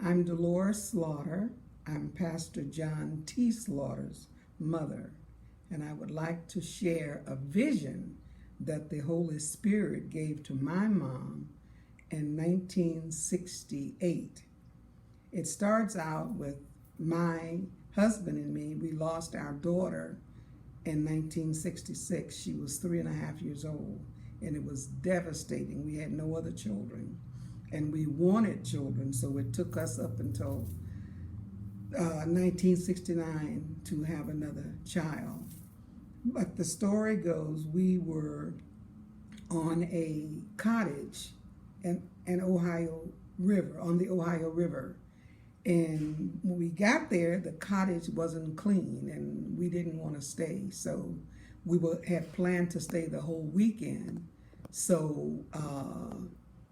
I'm Dolores Slaughter. I'm Pastor John T. Slaughter's mother, and I would like to share a vision that the Holy Spirit gave to my mom in 1968. It starts out with my husband and me. We lost our daughter in 1966. She was 3.5 years old, and it was devastating. We had no other children, and we wanted children, so it took us up until 1969 to have another child. But the story goes, we were on a cottage in Ohio River, on the Ohio River. And when we got there, the cottage wasn't clean and we didn't want to stay. So we had planned to stay the whole weekend. So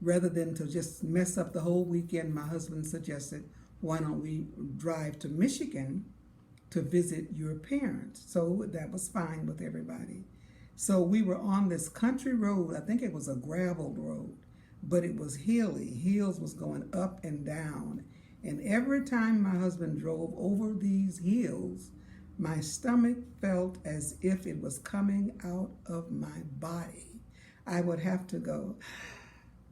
rather than to just mess up the whole weekend, my husband suggested, why don't we drive to Michigan to visit your parents? So that was fine with everybody. So we were on this country road. I think it was a gravel road, but it was hilly. Hills was going up and down. And every time my husband drove over these hills, my stomach felt as if it was coming out of my body. I would have to go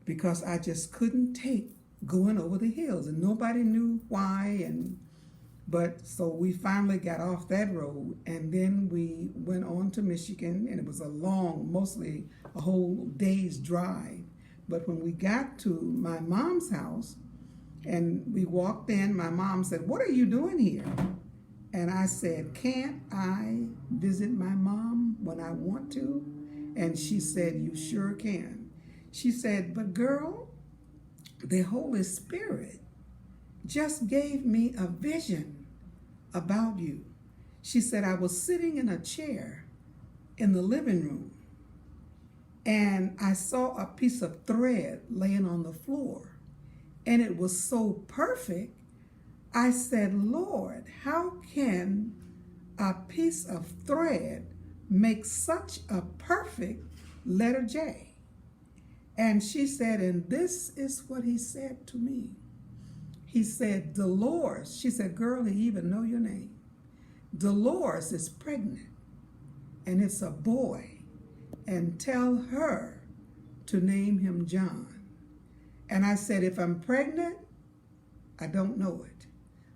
because I just couldn't take going over the hills, and nobody knew why. But so we finally got off that road, and then we went on to Michigan, and it was a long, mostly a whole day's drive. But when we got to my mom's house and we walked in, my mom said, "What are you doing here?" And I said, "Can't I visit my mom when I want to?" And she said, "You sure can." She said, "But girl, the Holy Spirit just gave me a vision about you." She said, "I was sitting in a chair in the living room and I saw a piece of thread laying on the floor, and it was so perfect. I said, Lord, how can a piece of thread make such a perfect letter J?" And she said, and this is what he said to me. He said, "Dolores," she said, "Girl, he even know your name. Dolores is pregnant, and it's a boy, and tell her to name him John." And I said, "If I'm pregnant, I don't know it.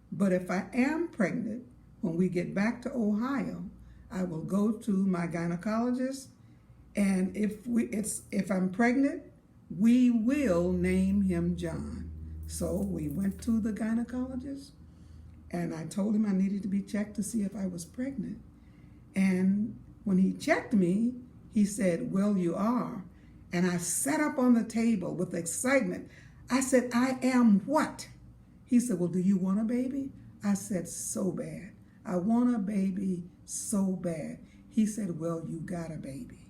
But if I am pregnant, when we get back to Ohio, I will go to my gynecologist, and if I'm pregnant, we will name him John." So we went to the gynecologist, and I told him I needed to be checked to see if I was pregnant. And when he checked me, he said, "Well, you are." And I sat up on the table with excitement. I said, "I am what?" He said, "Well, do you want a baby?" I said, "So bad. I want a baby so bad." He said, "Well, you got a baby."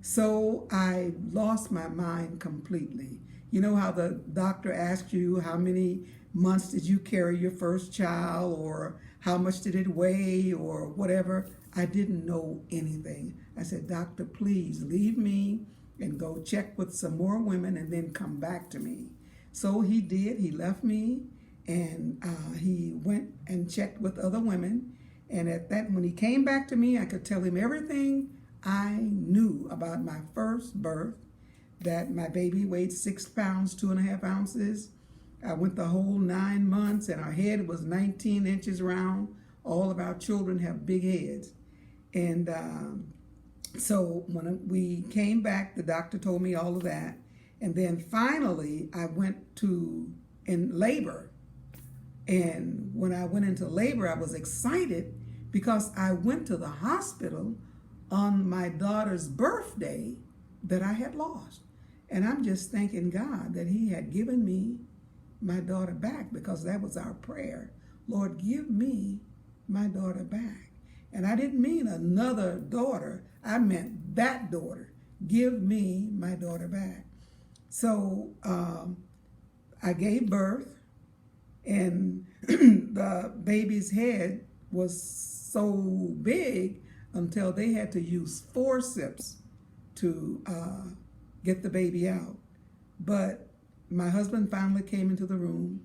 So I lost my mind completely. You know how the doctor asks you how many months did you carry your first child, or how much did it weigh, or whatever? I didn't know anything. I said, "Doctor, please leave me and go check with some more women and then come back to me." So he did. He left me, and he went and checked with other women. And at that, when he came back to me, I could tell him everything I knew about my first birth, that my baby weighed 6 pounds, 2.5 ounces. I went the whole 9 months, and our head was 19 inches round. All of our children have big heads. And so when we came back, the doctor told me all of that. And then finally, I went in labor. And when I went into labor, I was excited because I went to the hospital on my daughter's birthday that I had lost. And I'm just thanking God that he had given me my daughter back, because that was our prayer. Lord, give me my daughter back. And I didn't mean another daughter. I meant that daughter. Give me my daughter back. So I gave birth, and the baby's head was so big until they had to use forceps to get the baby out. But my husband finally came into the room,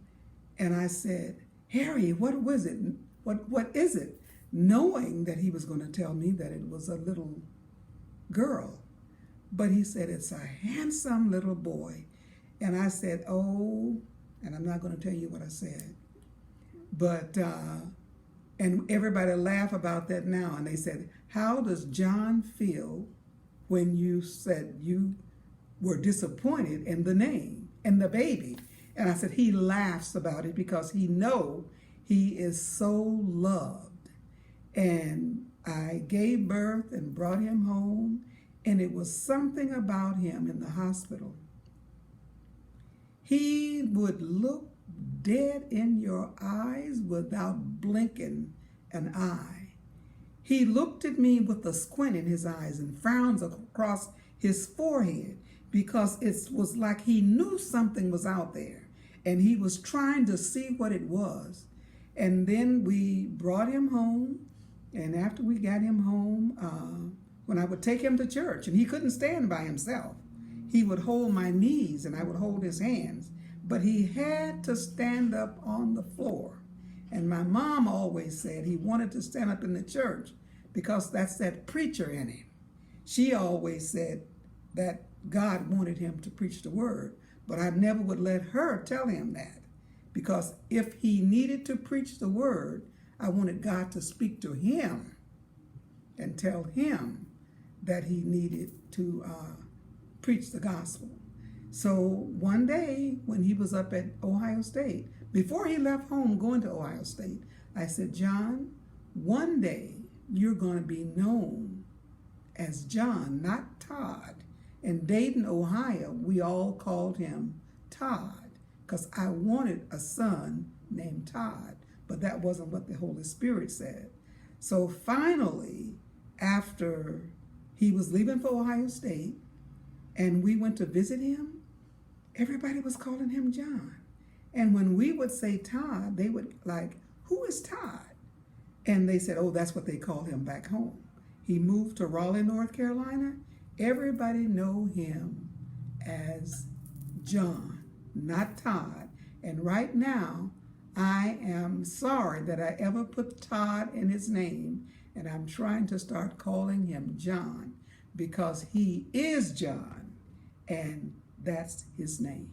And I said, Harry, what was it? What is it? Knowing that he was going to tell me that it was a little girl. But he said, it's a handsome little boy. And I said, oh, and I'm not going to tell you what I said. But, and everybody laughed about that now. And they said, how does John feel when you said you were disappointed in the name and the baby? And I said, he laughs about it because he knows he is so loved. And I gave birth and brought him home. And it was something about him in the hospital. He would look dead in your eyes without blinking an eye. He looked at me with a squint in his eyes and frowns across his forehead because it was like he knew something was out there and he was trying to see what it was. And then we brought him home, and after we got him home, when I would take him to church, and he couldn't stand by himself, he would hold my knees and I would hold his hands, but he had to stand up on the floor. And my mom always said he wanted to stand up in the church because that's that preacher in him. She always said that God wanted him to preach the word, but I never would let her tell him that, because if he needed to preach the word, I wanted God to speak to him and tell him that he needed to preach the gospel. So one day when he was up at Ohio State, before he left home going to Ohio State, I said, John, one day you're going to be known as John, not Todd. In Dayton, Ohio, we all called him Todd because I wanted a son named Todd, but that wasn't what the Holy Spirit said. So finally, after he was leaving for Ohio State and we went to visit him, everybody was calling him John. And when we would say Todd, they would like, who is Todd? And they said, oh, that's what they call him back home. He moved to Raleigh, North Carolina. Everybody know him as John, not Todd. And right now, I am sorry that I ever put Todd in his name, and I'm trying to start calling him John because he is John, and that's his name.